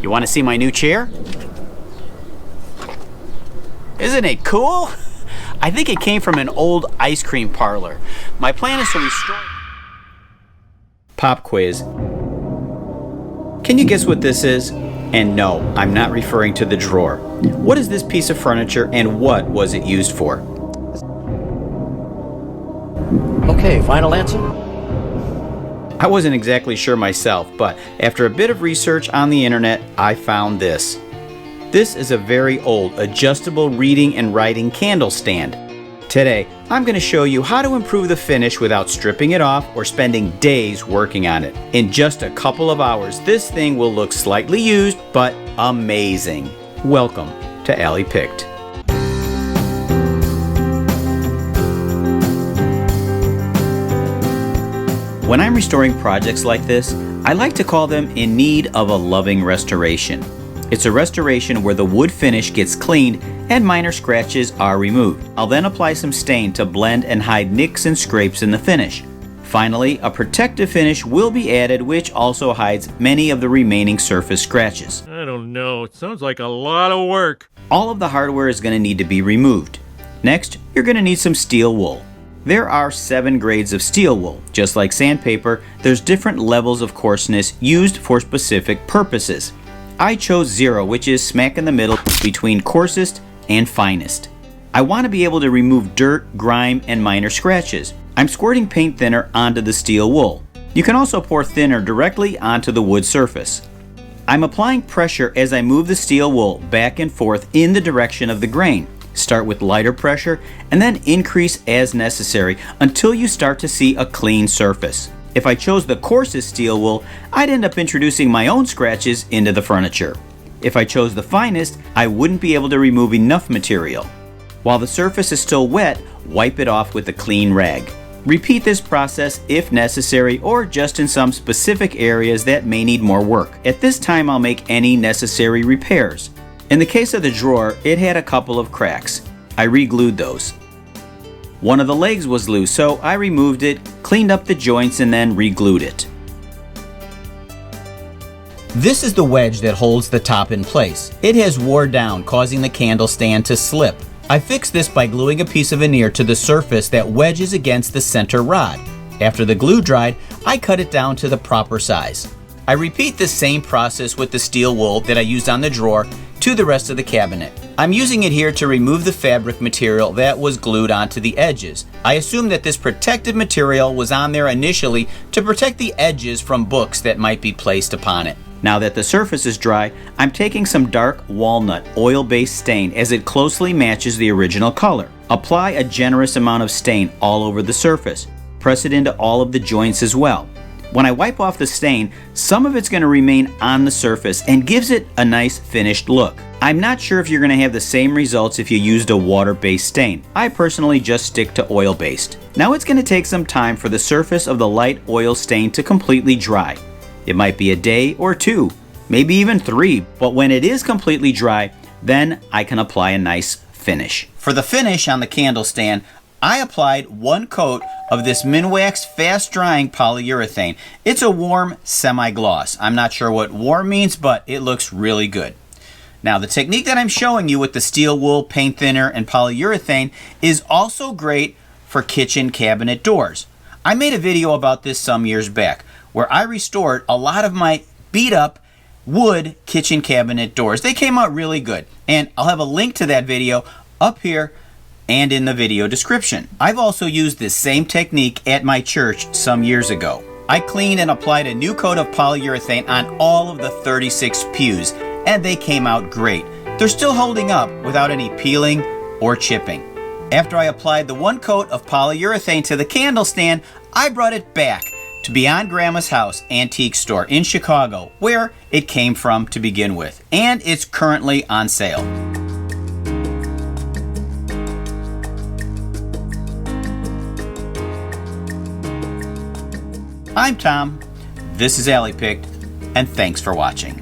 You want to see my new chair? Isn't it cool? I think it came from an old ice cream parlor. My plan is to restore... Pop quiz. Can you guess what this is? And no, I'm not referring to the drawer. What is this piece of furniture and what was it used for? Okay, final answer? I wasn't exactly sure myself, but after a bit of research on the internet, I found this. This is a very old adjustable reading and writing candle stand. Today, I'm going to show you how to improve the finish without stripping it off or spending days working on it. In just a couple of hours, this thing will look slightly used, but amazing. Welcome to Allie Picked. When I'm restoring projects like this, I like to call them in need of a loving restoration. It's a restoration where the wood finish gets cleaned and minor scratches are removed. I'll then apply some stain to blend and hide nicks and scrapes in the finish. Finally, a protective finish will be added which also hides many of the remaining surface scratches. I don't know, it sounds like a lot of work. All of the hardware is going to need to be removed. Next, you're going to need some steel wool. There are 7 grades of steel wool. Just like sandpaper, there's different levels of coarseness used for specific purposes. I chose 0, which is smack in the middle between coarsest and finest. I want to be able to remove dirt, grime, and minor scratches. I'm squirting paint thinner onto the steel wool. You can also pour thinner directly onto the wood surface. I'm applying pressure as I move the steel wool back and forth in the direction of the grain. Start with lighter pressure and then increase as necessary until you start to see a clean surface. If I chose the coarsest steel wool, I'd end up introducing my own scratches into the furniture. If I chose the finest, I wouldn't be able to remove enough material. While the surface is still wet, wipe it off with a clean rag. Repeat this process if necessary or just in some specific areas that may need more work. At this time, I'll make any necessary repairs. In the case of the drawer, it had a couple of cracks. I re-glued those. One of the legs was loose, so I removed it, cleaned up the joints, and then re-glued it. This is the wedge that holds the top in place. It has worn down, causing the candle stand to slip. I fixed this by gluing a piece of veneer to the surface that wedges against the center rod. After the glue dried, I cut it down to the proper size. I repeat the same process with the steel wool that I used on the drawer to the rest of the cabinet. I'm using it here to remove the fabric material that was glued onto the edges. I assume that this protective material was on there initially to protect the edges from books that might be placed upon it. Now that the surface is dry, I'm taking some dark walnut oil-based stain as it closely matches the original color. Apply a generous amount of stain all over the surface. Press it into all of the joints as well. When I wipe off the stain, some of it's going to remain on the surface and gives it a nice finished look. I'm not sure if you're going to have the same results if you used a water-based stain. I personally just stick to oil-based. Now it's going to take some time for the surface of the light oil stain to completely dry. It might be a day or 2, maybe even 3, but when it is completely dry, then I can apply a nice finish. For the finish on the candle stand, I applied 1 coat of this Minwax fast drying polyurethane. It's a warm semi-gloss. I'm not sure what warm means, but it looks really good. Now the technique that I'm showing you with the steel wool, paint thinner, and polyurethane is also great for kitchen cabinet doors. I made a video about this some years back where I restored a lot of my beat up wood kitchen cabinet doors. They came out really good, and I'll have a link to that video up here and in the video description. I've also used this same technique at my church some years ago. I cleaned and applied a new coat of polyurethane on all of the 36 pews, and they came out great. They're still holding up without any peeling or chipping. After I applied the 1 coat of polyurethane to the candle stand, I brought it back to Beyond Grandma's House antique store in Chicago, where it came from to begin with, and it's currently on sale. I'm Tom, this is Allie Picked, and thanks for watching.